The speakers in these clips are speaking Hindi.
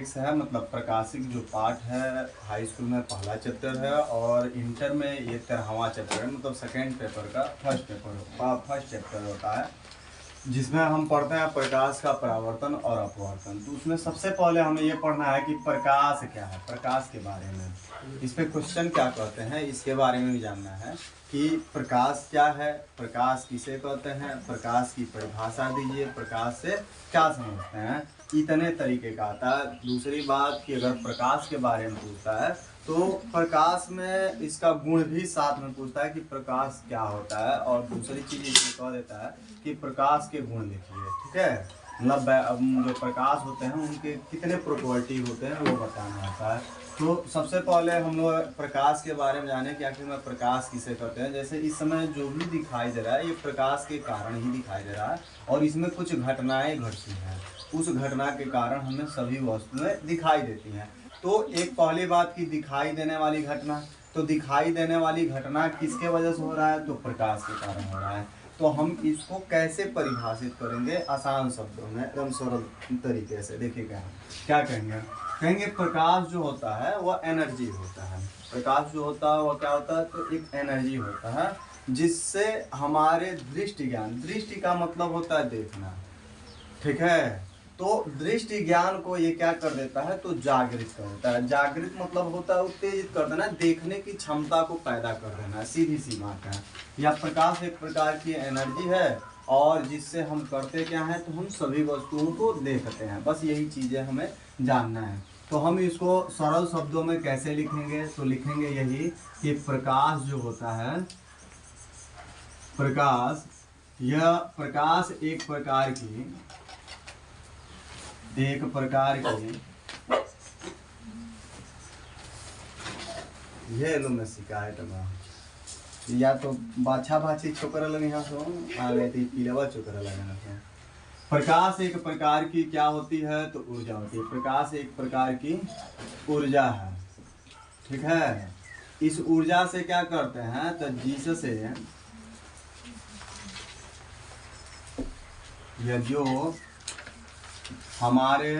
फिजिक्स है, मतलब प्रकाशिक जो पार्ट है हाई स्कूल में पहला चैप्टर है और इंटर में ये 13वां चैप्टर है, मतलब सेकेंड पेपर का फर्स्ट चैप्टर होता है, जिसमें हम पढ़ते हैं प्रकाश का परावर्तन और अपवर्तन। तो उसमें सबसे पहले हमें ये पढ़ना है कि प्रकाश क्या है, प्रकाश के बारे में इस पे क्वेश्चन क्या कहते हैं इसके बारे में भी जानना है कि प्रकाश क्या है, प्रकाश किसे कहते हैं, प्रकाश की परिभाषा दीजिए, प्रकाश से क्या समझते हैं, इतने तरीके का आता है। दूसरी बात कि अगर प्रकाश के बारे में पूछता है तो प्रकाश में इसका गुण भी साथ में पूछता है कि प्रकाश क्या होता है, और दूसरी चीज़ इसमें कह देता है कि प्रकाश के गुण लिखिए। ठीक है, मतलब जो प्रकाश होते हैं उनके कितने प्रॉपर्टी होते हैं वो बताना होता है। तो सबसे पहले हम लोग प्रकाश के बारे में जाने कि आखिर में प्रकाश किसे कहते हैं। जैसे इस समय जो भी दिखाई दे रहा है ये प्रकाश के कारण ही दिखाई दे रहा है, और इसमें कुछ घटनाएं घटती हैं, उस घटना के कारण हमें सभी वस्तुएं दिखाई देती हैं। तो एक पहली बात की दिखाई देने वाली घटना, तो दिखाई देने वाली घटना किसके वजह से हो रहा है, तो प्रकाश के कारण हो रहा है। तो हम इसको कैसे परिभाषित करेंगे, आसान शब्दों में एकदम सरल तरीके से। देखिएगा क्या कहेंगे, कहेंगे प्रकाश जो होता है वह एनर्जी होता है। प्रकाश जो होता है वह क्या होता है, तो एक एनर्जी होता है जिससे हमारे दृष्टि ज्ञान, दृष्टि का मतलब होता है देखना, ठीक है, तो दृष्टि ज्ञान को ये क्या कर देता है, तो जागृत कर देता है। जागृत मतलब होता है उत्तेजित कर देना, देखने की क्षमता को पैदा कर देना, सीधी सी बात है। या प्रकाश एक प्रकार की एनर्जी है और जिससे हम करते क्या है, तो हम सभी वस्तुओं को देखते हैं। बस यही चीज़ें हमें जानना है। तो हम इसको सरल शब्दों में कैसे लिखेंगे, तो लिखेंगे यही कि प्रकाश जो होता है, प्रकाश, यह प्रकाश एक प्रकार की ये लो में शिकायत है या तो बाछा बाछी छोकर लगे यहाँ सो आ गए थे पीलावा छोकर लगाना था। प्रकाश एक प्रकार की क्या होती है, तो ऊर्जा होती है। प्रकाश एक प्रकार की ऊर्जा है, ठीक है। इस ऊर्जा से क्या करते हैं, तो जिससे यह जो हमारे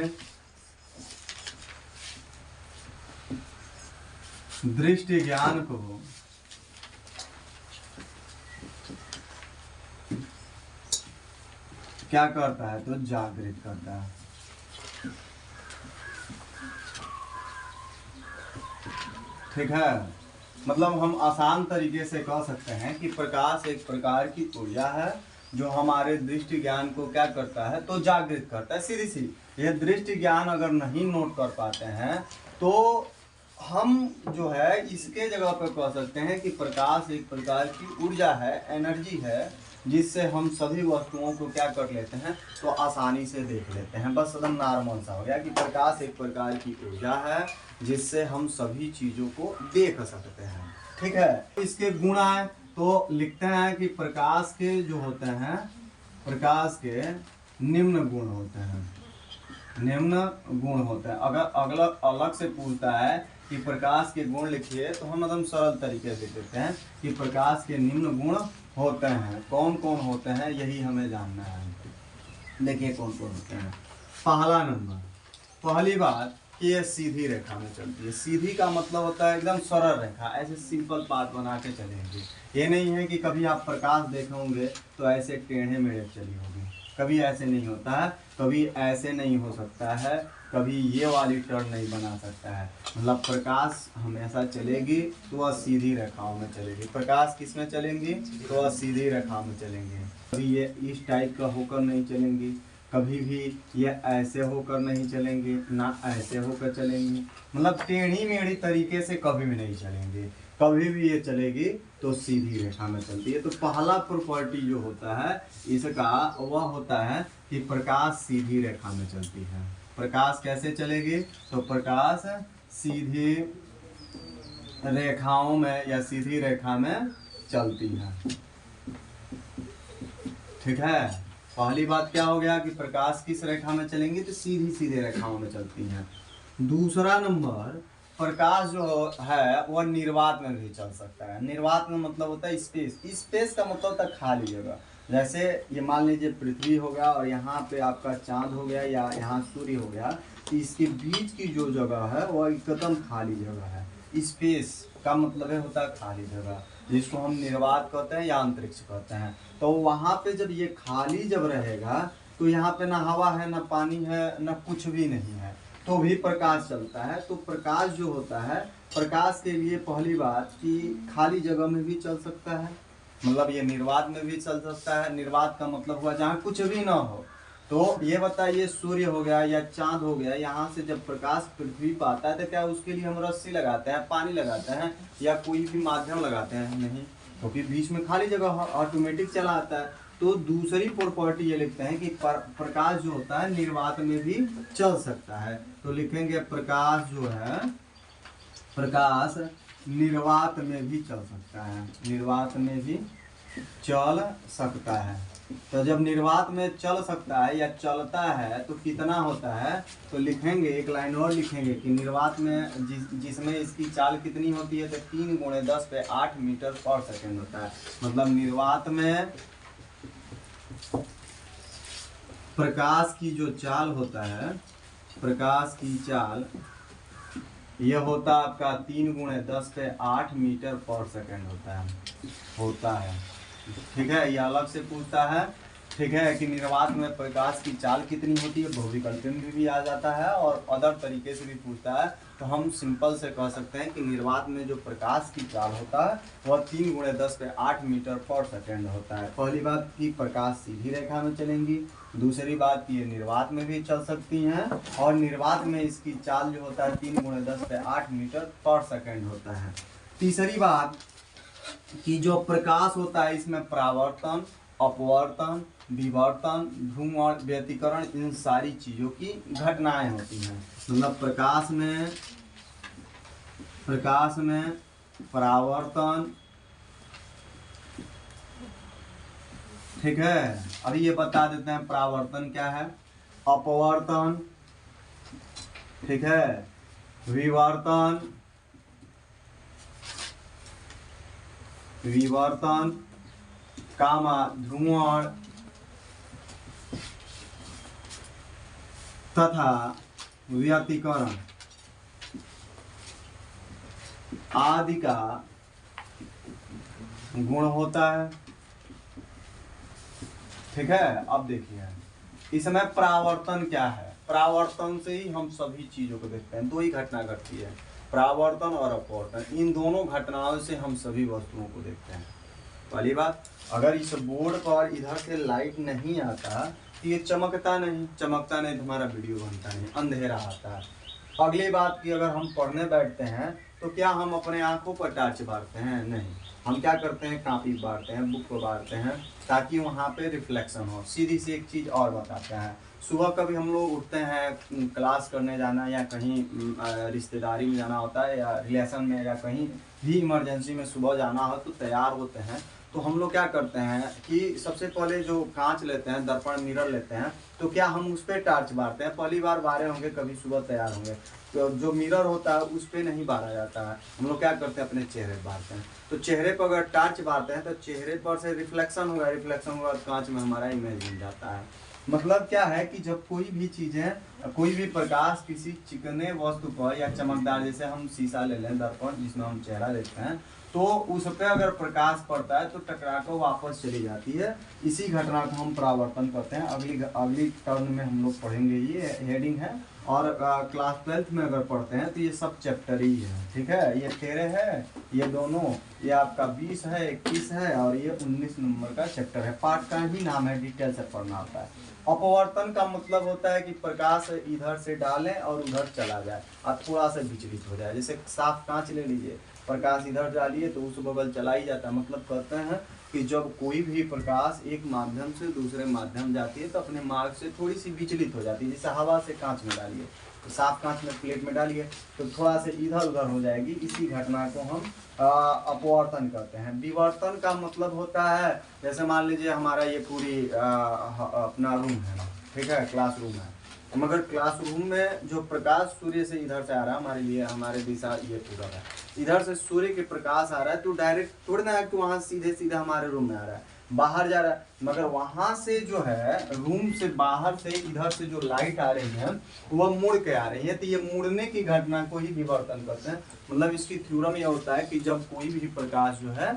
दृष्टि ज्ञान को क्या करता है, तो जागृत करता है। ठीक है, मतलब हम आसान तरीके से कह सकते हैं कि प्रकाश एक प्रकार की ऊर्जा है जो हमारे दृष्टि ज्ञान को क्या करता है, तो जागृत करता है। सीधी सी यह दृष्टि ज्ञान अगर नहीं नोट कर पाते हैं तो हम जो है इसके जगह पर कह सकते हैं कि प्रकाश एक प्रकार की ऊर्जा है, एनर्जी है, जिससे हम सभी वस्तुओं को क्या कर लेते हैं, तो आसानी से देख लेते हैं। बस एकदम नॉर्मल सा हो गया कि प्रकाश एक प्रकार की ऊर्जा है जिससे हम सभी चीज़ों को देख सकते हैं। ठीक है, इसके गुण आए तो लिखते हैं कि प्रकाश के जो होते हैं, प्रकाश के निम्न गुण होते हैं, निम्न गुण होते हैं। अगर अगला अलग से पूछता है कि प्रकाश के गुण लिखिए तो हम एकदम सरल तरीके से देते हैं कि प्रकाश के निम्न गुण होते हैं। कौन कौन होते हैं यही हमें जानना है। देखिए कौन कौन होते हैं। पहला नंबर, पहली बात कि ये सीधी रेखा में चलती है। सीधी का मतलब होता है एकदम सरल रेखा, ऐसे सिंपल पाथ बना के चलेंगे। ये नहीं है कि कभी आप प्रकाश देखोगे तो ऐसे टेढ़े मेढ़े चली होगी, कभी ऐसे नहीं होता है, कभी ऐसे नहीं हो सकता है, कभी ये वाली टर्न नहीं बना सकता है। मतलब प्रकाश हमेशा चलेगी तो वह सीधी रेखाओं में चलेगी। प्रकाश किस में चलेंगी, तो वह सीधी रेखाओं में चलेंगी। कभी ये इस टाइप का होकर नहीं चलेंगी, कभी भी ये ऐसे होकर नहीं चलेंगे, ना ऐसे होकर चलेंगी, मतलब टेढ़ी मेढ़ी तरीके से कभी भी नहीं चलेंगे। कभी भी ये चलेगी तो सीधी रेखा में चलती है। तो पहला प्रॉपर्टी जो होता है इसका वह होता है कि प्रकाश सीधी रेखा में चलती है। प्रकाश कैसे चलेगी, तो प्रकाश सीधी रेखाओं में या सीधी रेखा में चलती है। ठीक है, पहली बात क्या हो गया कि प्रकाश किस रेखा में चलेंगी, तो सीधी सीधे रेखाओं में चलती हैं। दूसरा नंबर, प्रकाश जो है वह निर्वात में भी चल सकता है। निर्वात में मतलब होता है स्पेस, स्पेस का मतलब होता है खाली जगह। जैसे ये मान लीजिए पृथ्वी हो गया और यहाँ पे आपका चांद हो गया या यहाँ सूर्य हो गया, कि इसके बीच की जो जगह है वह एकदम खाली जगह है। स्पेस का मतलब है होता है खाली जगह, जिसको हम निर्वात कहते हैं या अंतरिक्ष कहते हैं। तो वहाँ पे जब ये खाली जब रहेगा तो यहाँ पे ना हवा है, ना पानी है, ना कुछ भी नहीं है, तो भी प्रकाश चलता है। तो प्रकाश जो होता है, प्रकाश के लिए पहली बात कि खाली जगह में भी चल सकता है, मतलब ये निर्वात में भी चल सकता है। निर्वात का मतलब हुआ जहाँ कुछ भी ना हो। तो ये बताइए, सूर्य हो गया या चांद हो गया, यहाँ से जब प्रकाश पृथ्वी पर आता है तो क्या उसके लिए हम रस्सी लगाते हैं, पानी लगाते हैं या कोई भी माध्यम लगाते हैं? नहीं, क्योंकि बीच में खाली जगह ऑटोमेटिक चला आता है। तो दूसरी प्रॉपर्टी ये लिखते हैं कि प्रकाश जो होता है निर्वात में भी चल सकता है। तो लिखेंगे प्रकाश जो है, प्रकाश निर्वात में भी चल सकता है, निर्वात में भी चल सकता है। तो जब निर्वात में चल सकता है या चलता है तो कितना होता है? तो लिखेंगे, एक लाइन और लिखेंगे कि निर्वात में जिसमें इसकी चाल कितनी होती है, तो 3 × 10⁸ मीटर पर सेकेंड होता है। मतलब निर्वात में प्रकाश की जो चाल होता है, प्रकाश की चाल यह होता है आपका 3 × 10⁸ मीटर पर सेकेंड होता है। ठीक है, ये अलग से पूछता है। ठीक है, कि निर्वात में प्रकाश की चाल कितनी होती है, बहुविकल्पी में भी आ जाता है और अदर तरीके से भी पूछता है। तो हम सिंपल से कह सकते हैं कि निर्वात में जो प्रकाश की चाल होता है वह 3 × 10⁸ मीटर पर सेकेंड होता है। पहली बात कि प्रकाश सीधी रेखा में चलेंगी, दूसरी बात कि ये निर्वात में भी चल सकती हैं, और निर्वात में इसकी चाल जो होता है 3 × 10⁸ मीटर पर सेकेंड होता है। तीसरी बात कि जो प्रकाश होता है इसमें परावर्तन, अपवर्तन, विवर्तन, ध्रुवण, व्यतिकरण, इन सारी चीज़ों की घटनाएं होती हैं। मतलब प्रकाश में परावर्तन, ठीक है, अभी ये बता देते हैं परावर्तन क्या है, अपवर्तन, ठीक है, विवर्तन, ध्रुवण तथा व्यतिकरण आदि का गुण होता है। ठीक है, अब देखिए इसमें परावर्तन क्या है। परावर्तन से ही हम सभी चीजों को देखते हैं, दो ही घटना घटती है, परावर्तन और अपवर्तन। इन दोनों घटनाओं से हम सभी वस्तुओं को देखते हैं। पहली बात, अगर इस बोर्ड पर इधर से लाइट नहीं आता तो ये चमकता नहीं तो हमारा वीडियो बनता नहीं, अंधेरा आता है। अगली बात कि अगर हम पढ़ने बैठते हैं तो क्या हम अपने आंखों पर टार्च बारते हैं? नहीं, हम क्या करते हैं, कापी बारते हैं, बुक को बारते हैं, ताकि वहाँ पे रिफ्लेक्शन हो। सीधी सी एक चीज़ और बताते हैं, सुबह कभी हम लोग उठते हैं, क्लास करने जाना या कहीं रिश्तेदारी में जाना होता है या रिलेशन में या कहीं भी इमरजेंसी में सुबह जाना हो तो तैयार होते हैं। तो हम लोग क्या करते हैं कि सबसे पहले जो कांच लेते हैं, दर्पण मिरर लेते हैं, तो क्या हम उस पर टार्च बारते हैं? पहली बार बारे होंगे कभी सुबह तैयार होंगे, तो जो मिरर होता है उस पर नहीं बारा जाता है। हम लोग क्या करते हैं, अपने चेहरे बारते हैं। तो चेहरे पर अगर टार्च बारते हैं तो चेहरे पर से रिफ्लेक्शन होगा, रिफ्लेक्शन होगा कांच में हमारा इमेज बन जाता है। मतलब क्या है कि जब कोई भी चीज़ें, कोई भी प्रकाश किसी चिकने वस्तु पर या चमकदार, जैसे हम शीशा ले लें, दर्पण जिसमें हम चेहरा देखते हैं, तो उस पर अगर प्रकाश पड़ता है तो टकरा कर वापस चली जाती है। इसी घटना को हम परावर्तन करते हैं। अगली टर्न में हम लोग पढ़ेंगे, ये हेडिंग है। और क्लास 12th में अगर पढ़ते हैं तो ये सब चैप्टर ही है। ठीक है, ये 13 है, ये दोनों, ये आपका 20 है, 21 है और ये 19 नंबर का चैप्टर है। पार्ट का ही नाम है, डिटेल से पढ़ना होता है। अपवर्तन का मतलब होता है कि प्रकाश इधर से डालें और उधर चला जाए और थोड़ा सा विचलित हो जाए। जैसे साफ कांच ले लीजिए, प्रकाश इधर डालिए तो उस बगल चला ही जाता है। मतलब कहते हैं कि जब कोई भी प्रकाश एक माध्यम से दूसरे माध्यम जाती है तो अपने मार्ग से थोड़ी सी विचलित हो जाती है। जैसे हवा से कांच में डालिए, तो साफ कांच में प्लेट में डालिए तो थोड़ा से इधर उधर हो जाएगी। इसी घटना को हम अपवर्तन कहते हैं। विवर्तन का मतलब होता है, जैसे मान लीजिए हमारा ये पूरी अपना रूम है, ठीक है, क्लासरूम है, मगर क्लासरूम में जो प्रकाश सूर्य से इधर से आ रहा है, हमारे लिए, हमारे दिशा ये पूरा है, इधर से सूर्य के प्रकाश आ रहा है तो डायरेक्ट थोड़ी ना है कि वहाँ सीधे सीधे हमारे रूम में आ रहा है। बाहर जा रहा है, मगर वहां से जो है रूम से बाहर से इधर से जो लाइट आ रही है वह मुड़ के आ रही है, तो ये मुड़ने की घटना को ही विवर्तन करते हैं। मतलब इसकी थ्योरम यह होता है कि जब कोई भी प्रकाश जो है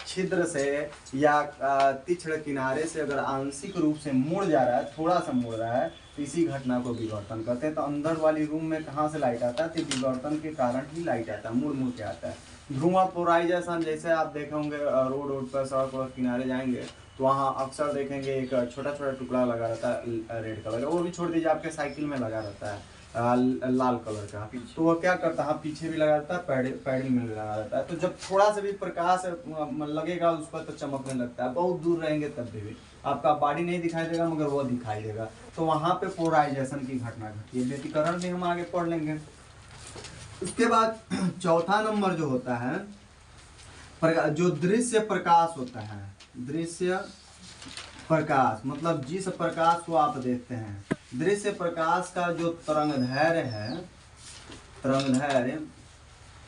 छिद्र से या तीक्ष्ण किनारे से अगर आंशिक रूप से मुड़ जा रहा है, थोड़ा सा मुड़ रहा है, तो इसी घटना को विवर्तन करते हैं। तो अंदर वाली रूम में कहाँ से लाइट आता है, तो विवर्तन के कारण ही लाइट आता है, मुड़ मुड़ के आता है। ध्रुवा पोलराइजेशन जैसे आप देखे होंगे रोड पर सड़क और किनारे जाएंगे तो वहाँ अक्सर देखेंगे एक छोटा छोटा टुकड़ा लगा रहता है रेड कलर का, वो भी छोड़ दीजिए, आपके साइकिल में लगा रहता है लाल कलर का, तो वो क्या करता है पीछे भी लगा रहता है, पैडल में लगा रहता है। तो जब थोड़ा सा भी प्रकाश लगेगा उस पर तो चमकने लगता है, बहुत दूर रहेंगे तब भी आपका बॉडी नहीं दिखाई देगा मगर वो दिखाई देगा। तो वहाँ पे पोलराइजेशन की घटना घटती है। व्यतिकरण भी हम आगे पढ़ लेंगे। उसके बाद चौथा नंबर जो होता है जो दृश्य प्रकाश होता है। दृश्य प्रकाश मतलब जिस प्रकाश को आप देखते हैं, दृश्य प्रकाश का जो तरंगदैर्घ्य है, तरंगदैर्घ्य,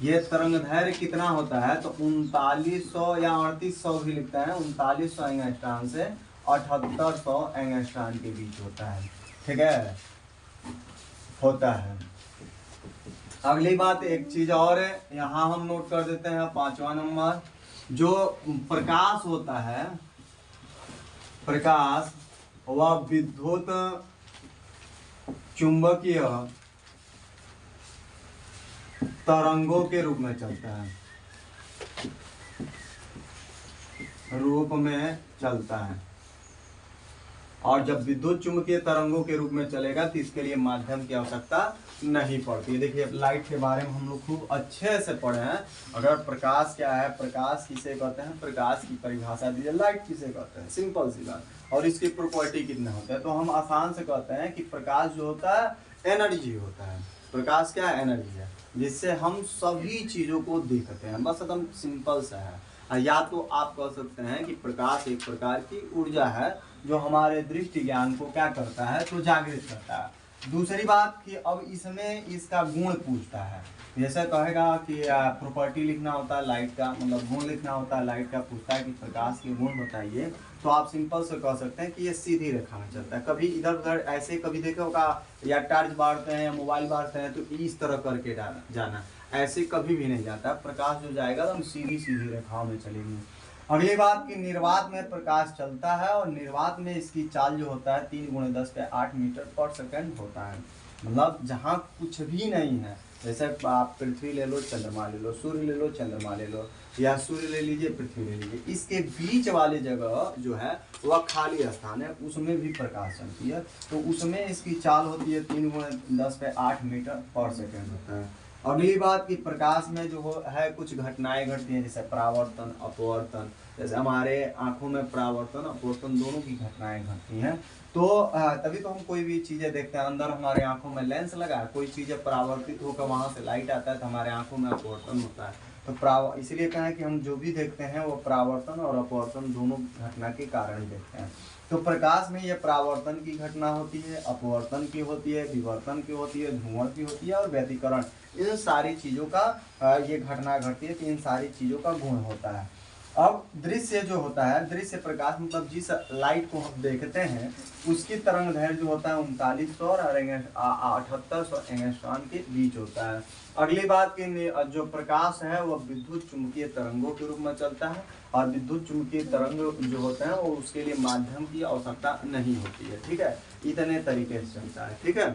ये तरंगदैर्घ्य कितना होता है, तो 3900 या 3800 भी लिखता है, 3900 एंगस्ट्रॉम से 7800 एंगस्ट्रॉम के बीच होता है। ठीक है, होता है। अगली बात एक चीज और है, यहाँ हम नोट कर देते हैं 5वां नंबर, जो प्रकाश होता है, प्रकाश वह विद्युत चुंबकीय तरंगों के रूप में चलता है, रूप में चलता है। और जब विद्युत चुंबकीय तरंगों के रूप में चलेगा तो इसके लिए माध्यम की आवश्यकता नहीं पड़ती। देखिए लाइट के बारे में हम लोग खूब अच्छे से पढ़े हैं। अगर प्रकाश क्या है, प्रकाश किसे कहते हैं, प्रकाश की परिभाषा दीजिए, लाइट किसे कहते हैं, सिंपल सी बात, और इसकी प्रॉपर्टी कितने होते हैं, तो हम आसान से कहते हैं कि प्रकाश जो होता है एनर्जी होता है। प्रकाश क्या है, एनर्जी है, जिससे हम सभी चीजों को देखते हैं। बस एकदम सिंपल सा है। या तो आप कह सकते हैं कि प्रकाश एक प्रकार की ऊर्जा है जो हमारे दृष्टि ज्ञान को क्या करता है, तो जागृत करता है। दूसरी बात कि अब इसमें इसका गुण पूछता है, जैसे कहेगा कि प्रॉपर्टी लिखना होता है लाइट का, मतलब गुण लिखना होता है लाइट का, पूछता है कि प्रकाश के गुण बताइए, तो आप सिंपल से कह सकते हैं कि ये सीधी रेखा में चलता है। कभी इधर उधर ऐसे कभी देखा होगा या टॉर्च बारते हैं या मोबाइल बारते हैं तो इस तरह करके जाना, ऐसे कभी भी नहीं जाता। प्रकाश जो जाएगा तो हम सीधी सीधी रेखाओं में चलेंगे। अगली बात कि निर्वात में प्रकाश चलता है, और निर्वात में इसकी चाल जो होता है 3×10⁸ मीटर पर सेकंड होता है। मतलब जहाँ कुछ भी नहीं है, जैसे आप पृथ्वी ले लो, चंद्रमा ले लो, सूर्य ले लो, चंद्रमा ले लो, या सूर्य ले लीजिए, पृथ्वी ले लीजिए, इसके बीच वाले जगह जो है वह खाली स्थान है, उसमें भी प्रकाश चलती है। तो उसमें इसकी चाल होती है 3×10⁸ मीटर पर सेकंड होता है। अगली बात कि प्रकाश में जो है कुछ घटनाएं घटती हैं, जैसे परावर्तन, अपवर्तन। जैसे हमारे आंखों में परावर्तन अपवर्तन दोनों की घटनाएं घटती हैं। तो तभी तो हम कोई भी चीज़ें देखते हैं, अंदर हमारे आंखों में लेंस लगा है, कोई चीज़ें परावर्तित होकर वहाँ से लाइट आता है तो हमारे आंखों में अपवर्तन होता है। तो इसलिए कहें कि हम जो भी देखते हैं वो परावर्तन और अपवर्तन दोनों घटना के कारण ही देखते हैं। तो प्रकाश में ये परावर्तन की घटना होती है, अपवर्तन की होती है, विवर्तन की होती है, ध्रुवण की होती है, और व्यतिकरण, इन सारी चीज़ों का ये घटना घटती है। तो इन सारी चीज़ों का गुण होता है। अब दृश्य जो होता है, दृश्य प्रकाश मतलब जिस लाइट को हम देखते हैं उसकी तरंगदैर्घ्य जो होता है 3900 और 7800 एंगस्ट्रॉम के बीच होता है। अगली बात कि जो प्रकाश है वह विद्युत चुंबकीय तरंगों के रूप में चलता है, और विद्युत चुंबकीय तरंग जो होते हैं वो उसके लिए माध्यम की आवश्यकता नहीं होती है। ठीक है, इतने तरीके से चलता है। ठीक है।